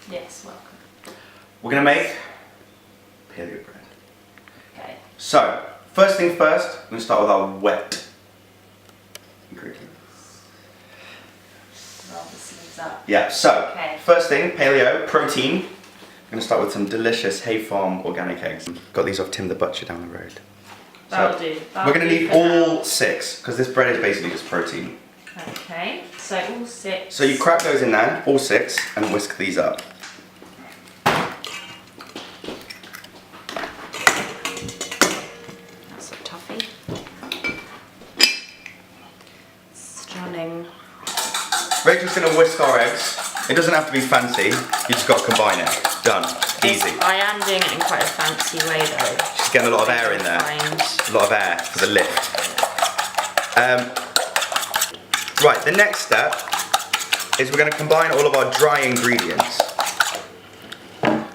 Yes, welcome. We're going to make paleo bread. Okay. So, first thing first, we're going to start with our wet ingredients. Roll the sleeves up. Yeah, so, Okay. first thing, paleo, protein. I'm going to start with some delicious Hay Farm organic eggs. Got these off Tim the Butcher down the road. That'll do. We're going to need all 6, because this bread is basically just protein. Okay, so all 6. So you crack those in there, all 6, and whisk these up. That's a toughie. Stunning. Rachel's going to whisk our eggs. It doesn't have to be fancy, you just got to combine it. Done. Easy. I am doing it in quite a fancy way though. Just getting a lot of air in there. A lot of air for the lift. Right, the next step is we're going to combine all of our dry ingredients.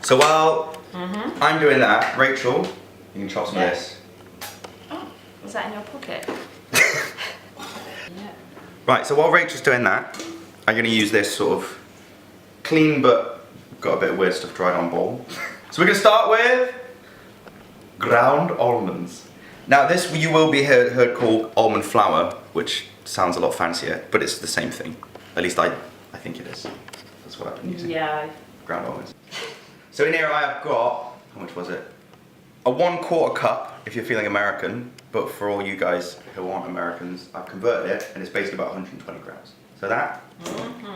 So while I'm doing that, Rachel, you can chop some of this. Oh, is that in your pocket? Yeah. Right, so while Rachel's doing that, I'm going to use this sort of clean but got a bit of weird stuff dried on bowl. So we're going to start with ground almonds. Now this you will be heard called almond flour, which sounds a lot fancier, but it's the same thing. At least I think it is. That's what I've been using. Yeah. Ground almonds. So in here I have got, how much was it? A 1/4 cup if you're feeling American, but for all you guys who aren't Americans, I've converted it and it's basically about 120 grams. So that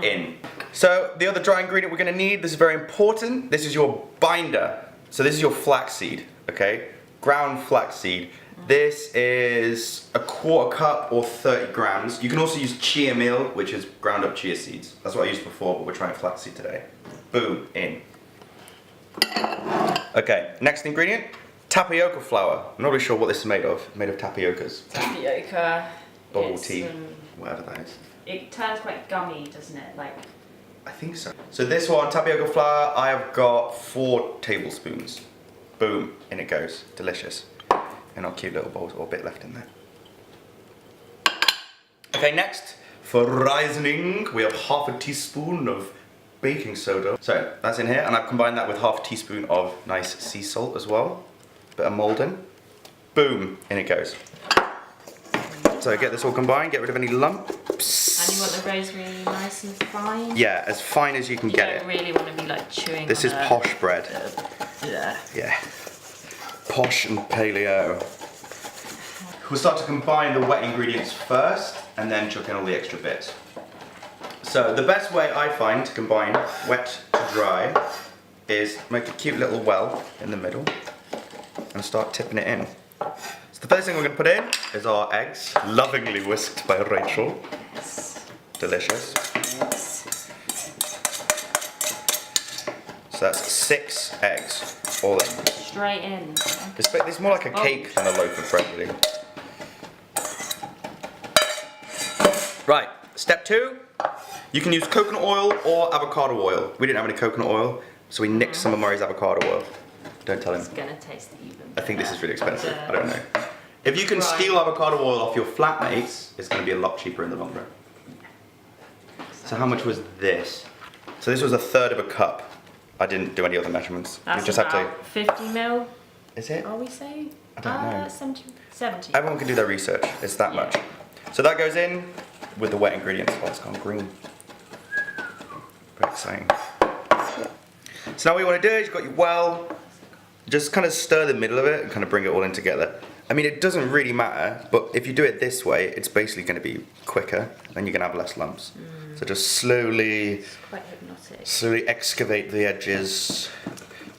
in. So the other dry ingredient we're going to need, this is very important, this is your binder. So this is your flaxseed, okay? Ground flaxseed. This is a 1/4 cup or 30 grams. You can also use chia meal, which is ground up chia seeds. That's what I used before, but we're trying flaxseed today. Boom, in. Okay, next ingredient, tapioca flour. I'm not really sure what this is made of. Made of tapiocas. Tapioca. Bubble tea, whatever that is. It turns quite gummy, doesn't it? Like. I think so. So this one, tapioca flour, I have got 4 tablespoons. Boom, in it goes. Delicious. And our cute little bowls, or a bit left in there. Okay, next, for rising, we have 1/2 teaspoon of baking soda. So that's in here, and I've combined that with 1/2 teaspoon of nice sea salt as well. Bit of Malden. Boom, in it goes. So get this all combined, get rid of any lumps. And you want the rosemary nice and fine? Yeah, as fine as you can get it. You don't really want to be like chewing This on is posh bread. Yeah. Yeah. Posh and paleo. We'll start to combine the wet ingredients first and then chuck in all the extra bits. So the best way I find to combine wet to dry is make a cute little well in the middle and start tipping it in. So the first thing we're going to put in is our eggs, lovingly whisked by Rachel. Delicious. So that's 6 eggs, all in. Straight in. It's more like a cake than a loaf of bread, really. Right, step 2. You can use coconut oil or avocado oil. We didn't have any coconut oil, so we nicked some of Murray's avocado oil. Don't tell him. It's gonna taste even I think this is really expensive. Yeah. I don't know. If you can steal avocado oil off your flatmates, it's going to be a lot cheaper in the long run. So how much was this? So this was 1/3 of a cup. I didn't do any other measurements. That's you just about have to. 50 mil. Is it? Are we saying? I don't know. 70. Everyone can do their research. It's that much. So that goes in with the wet ingredients. Oh, it's gone green. Very exciting. So now what you want to do is you've got your well. Just kind of stir the middle of it and kind of bring it all in together. I mean, it doesn't really matter, but if you do it this way, it's basically going to be quicker and you're going to have less lumps. So just slowly, It's quite hypnotic. slowly excavate the edges.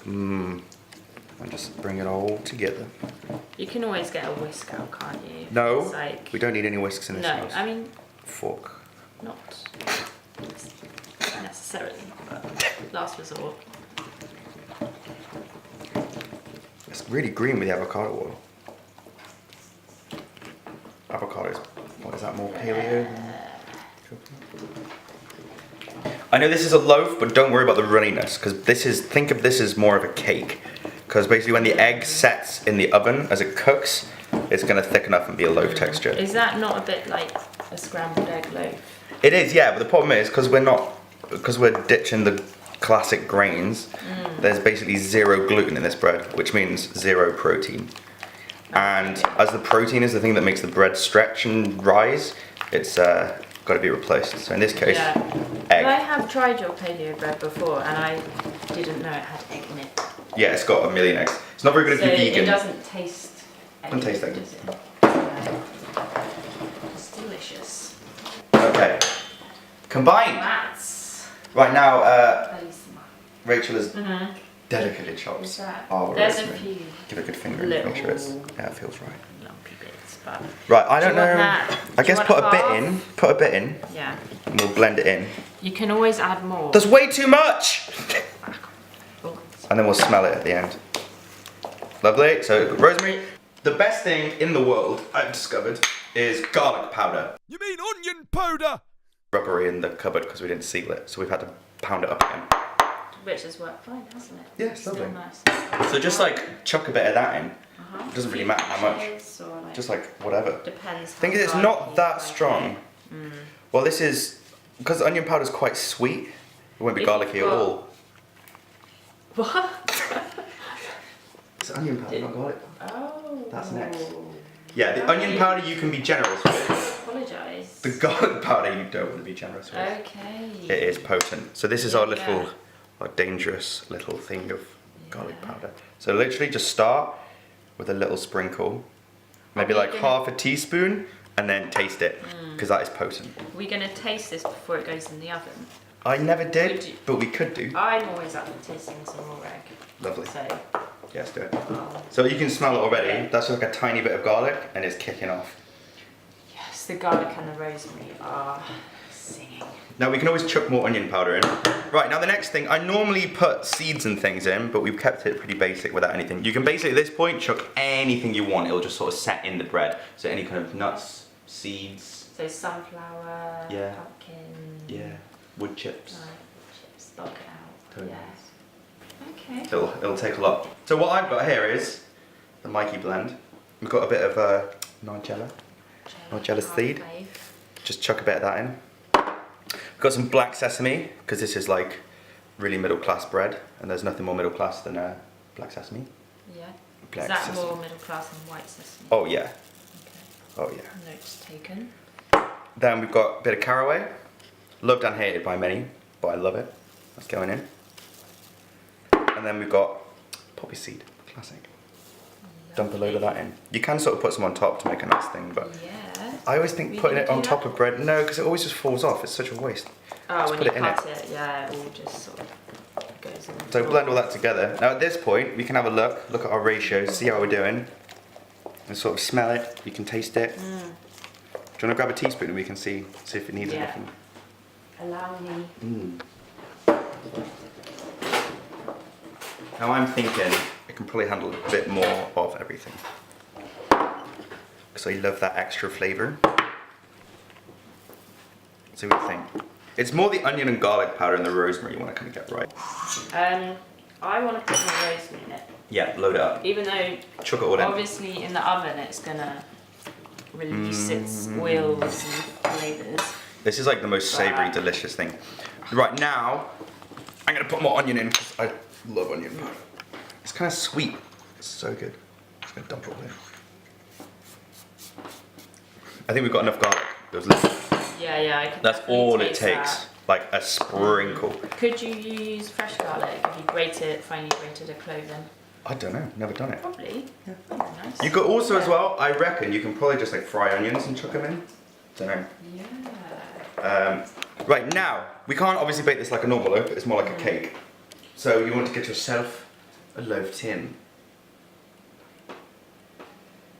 And just bring it all together. You can always get a whisk out, can't you? No, It's like, we don't need any whisks in this no, house. I mean, Fork. not necessarily, but last resort. It's really green with the avocado oil. Avocados, what is that, more paleo? I know this is a loaf, but don't worry about the runniness, because think of this as more of a cake. Because basically when the egg sets in the oven as it cooks, it's going to thicken up and be a loaf texture. Is that not a bit like a scrambled egg loaf? It is, yeah, but the problem is, because we're ditching the classic grains, there's basically 0 gluten in this bread, which means 0 protein. And as the protein is the thing that makes the bread stretch and rise, it's got to be replaced. So in this case, egg. I have tried your paleo bread before and I didn't know it had egg in it. Yeah, it's got a million eggs. It's not very good if you're vegan. It doesn't taste egg. Doesn't taste egg. Does it? No. It's delicious. Okay. Combine. That's Right now, bellissima. Rachel has delicately chopped Is that? our There's a rosemary. few Give it a good finger and little make sure it's, yeah, it feels right. lumpy bits, but Right, I don't Do you want know. that? I Do you guess want put a bit half? in. Put a bit in, yeah. and we'll blend it in. You can always add more. There's way too much! Oh. And then we'll smell it at the end. Lovely. So rosemary. The best thing in the world I've discovered is garlic powder. You mean onion powder? Rubbery in the cupboard because we didn't seal it, so we've had to pound it up again. Which has worked fine, hasn't it? Yeah, it's Still lovely. nice. So just like chuck a bit of that in. It doesn't really matter how much. Or like, Just like whatever. depends. Thing how is, it's garlicky not you that like strong. it. Well, this is because onion powder is quite sweet. It won't be If garlicky you've at got- all. What? It's onion powder, not garlic. Oh. That's next. Yeah, the onion powder you can be generous with. Apologise. The garlic powder you don't want to be generous with. Okay. It is potent. So this is our little, Yeah. our dangerous little thing of garlic powder. So literally just start with a little sprinkle, maybe we like gonna- half a teaspoon, and then taste it, because that is potent. We're going to taste this before it goes in the oven. I never Would did, you- but we could do. I'm always up for tasting some raw egg. Lovely. So, Yeah, let's do it. I'll- So you can smell it already. That's like a tiny bit of garlic, and it's kicking off. yes, the garlic and the rosemary are singing. Now we can always chuck more onion powder in. Right, now the next thing, I normally put seeds and things in, but we've kept it pretty basic without anything. You can basically at this point chuck anything you want, it'll just sort of set in the bread. So any kind of nuts, seeds, So sunflower, Yeah. pumpkin. yeah, wood chips. Like, chips, bulk it out. Totally. Yes. Okay. It'll take a lot. So what I've got here is the Mikey blend. We've got a bit of Nigella. Nigella seed. Just chuck a bit of that in. We've got some black sesame, because this is like really middle class bread, and there's nothing more middle class than black sesame. Yeah. Black Is that sesame. more middle class than white sesame? Oh yeah, Okay. oh yeah. Notes taken. Then we've got a bit of caraway. Loved and hated by many, but I love it. That's going in. And then we've got poppy seed, classic. Dump a load of that in. You can sort of put some on top to make a nice thing, but Yeah. I always think We putting can it on do top that. of bread, no, because it always just falls off. It's such a waste. Oh, Just when put you it in cut it, yeah, it all just sort of goes in. So blend all that together. Now at this point, we can have a look at our ratios, see how we're doing, and sort of smell it. You can taste it. Do you want to grab a teaspoon and we can see if it needs Yeah. anything? Allow me. Now I'm thinking it can probably handle a bit more of everything. Because I love that extra flavour. See what you think. It's more the onion and garlic powder and the rosemary you want to kind of get right. I want to put more rosemary in it. Yeah, load it up. Even though Chuck it all in. obviously in the oven it's gonna release its oils and flavours. This is like the most savoury, delicious thing. Right now, I'm going to put more onion in because I love onion powder. It's kind of sweet. It's so good. I'm just going to dump it all in. I think we've got enough garlic. There's little. Yeah, I can That's definitely all it taste takes. that. Like a sprinkle. Could you use fresh garlic if you finely grated a clove in? I don't know. Never done it. Probably. Yeah. That'd be nice. You could also as well, I reckon, you can probably just like fry onions and chuck them in. Don't know. Yeah. Right now, we can't obviously bake this like a normal loaf, it's more like a cake. So you want to get yourself a loaf tin.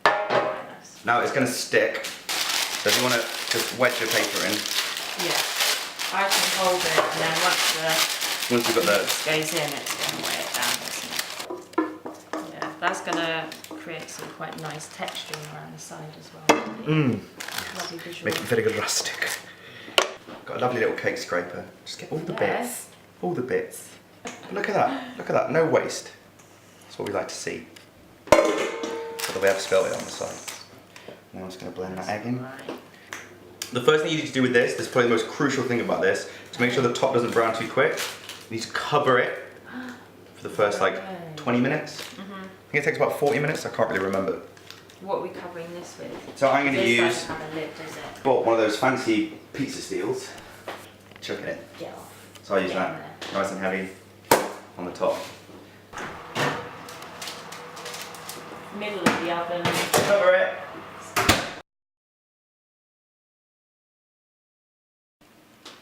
Nice. Now it's going to stick, so if you want to just wedge your paper in, Yeah. I can hold it and then once you've got the... mix goes in, it's going to weigh it down, isn't it? Yeah, that's going to create some quite nice texture around the side as well. Lovely visual. Make it very good rustic. Got a lovely little cake scraper. Just get all the bits. All the bits. Look at that. Look at that. No waste. That's what we like to see. Although we have spilled it on the sides. Now I'm just going to blend that egg in. Right. The first thing you need to do with this is probably the most crucial thing about this, to make sure the top doesn't brown too quick, You need to cover it for the first like 20 minutes. I think it takes about 40 minutes, I can't really remember. What are we covering this with? So I'm going to use, This doesn't have a lid, does it? bought one of those fancy pizza steels, chuck it in. Get off. So I use Get in that, there. nice and heavy, on the top. Middle of the oven. Cover it.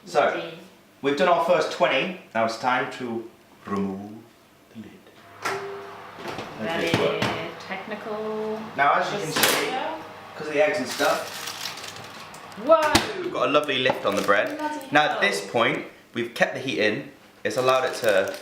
So, Ready. we've done our first 20, now it's time to remove the lid. Very technical. Now as you can see, procedure. because of the eggs and stuff, Whoa! we've got a lovely lift on the bread. Bloody Now at hell. this point, we've kept the heat in, it's allowed it to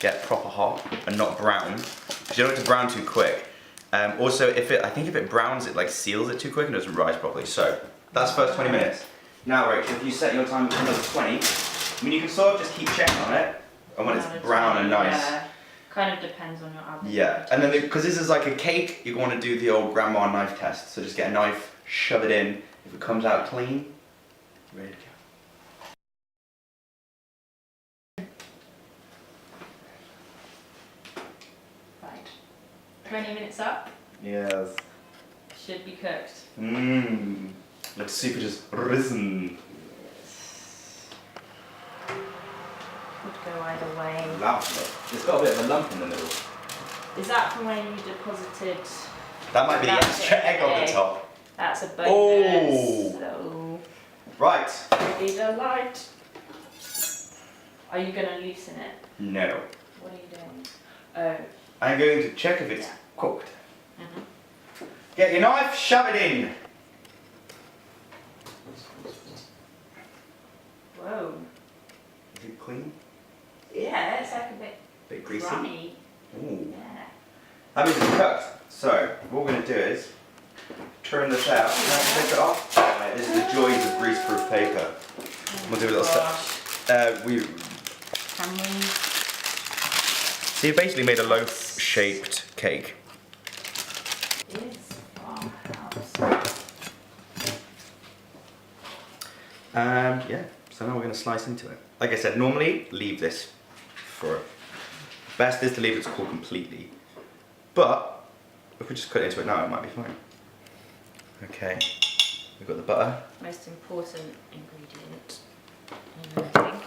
get proper hot and not brown, because you don't want it to brown too quick. Also, I think if it browns, it like seals it too quick and doesn't rise properly. So, that's the first 20 minutes. Now Rachel, if you set your time for another 20, I mean you can sort of just keep checking on it, and when it's brown and nice. Yeah. Kind of depends on your oven. Yeah, and then because this is like a cake, you want to do the old grandma knife test. So just get a knife, shove it in. If it comes out clean, ready to go. Right. 20 minutes up. Yes. Should be cooked. Mmm. Looks super just risen. Could go either way. Lovely. It's got a bit of a lump in the middle. Is that from when you deposited? That might be the That's extra it, egg on the egg. top. That's a bonus. Oh. So, Right. pretty delight. Are you going to loosen it? No. What are you doing? Oh. I'm going to check if it's Yeah. cooked. Mhm. Get your knife, shove it in. Whoa. Is it clean? Yeah, it's like a bit Greasy? crummy. Ooh. Yeah. That means it's cooked. So, what we're going to do is turn this out. Can I take it off? Right, this is the joys of grease-proof paper. We'll do a little step. Can we? So you basically made a loaf-shaped cake. Is farmhouse. Yeah, so now we're going to slice into it. Like I said, normally leave this for... Best is to leave it to cool completely. But, if we just cut into it now, it might be fine. Okay, we've got the butter. Most important ingredient in everything.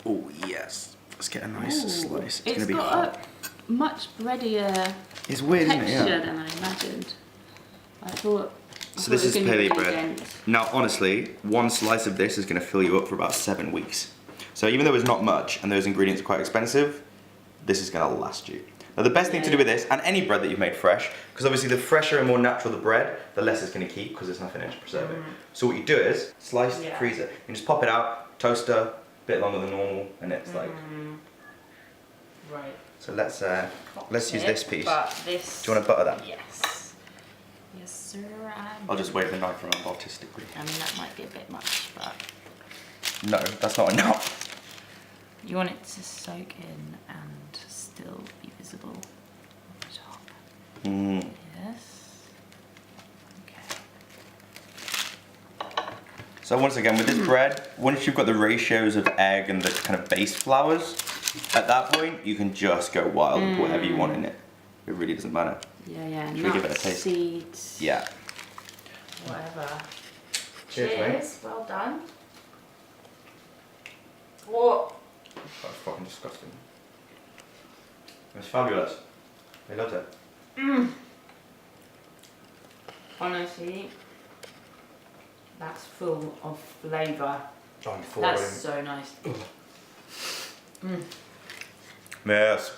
Oh yes, let's get a nice slice. It's going to be got hot. a much breadier It's weird, isn't it? texture Yeah. than I imagined. I thought. So this is paleo bread. Dense. Now, honestly, one slice of this is going to fill you up for about 7 weeks. So even though it's not much and those ingredients are quite expensive, this is going to last you. Now the best thing to do with this, and any bread that you've made fresh, because obviously the fresher and more natural the bread, the less it's going to keep because there's nothing in it to preserve it. So what you do is, slice, freeze it. You just pop it out, toaster, a bit longer than normal, and it's like... Right. So let's use this piece. But this. Do you want to butter that? Yes. Yes, sir. I'll just wave the knife around artistically. I mean, that might be a bit much, but. No, that's not enough. You want it to soak in and still be visible on the top. Yes. Okay. So once again, with this bread, once you've got the ratios of egg and the kind of base flours, at that point, you can just go wild and put whatever you want in it. It really doesn't matter. Yeah, yeah. Should we give it a taste? Seeds. Yeah. Whatever. Cheers, Cheers. mate. Well done. What? That's fucking disgusting. It's fabulous. I loved it. Honestly, that's full of flavour. I'm full. That's so nice. Yes.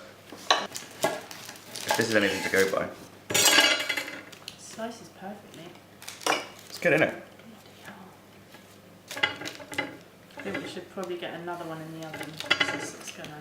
If this is anything to go by. Slices perfectly. It's good, isn't it? I think we should probably get another one in the oven because it's gonna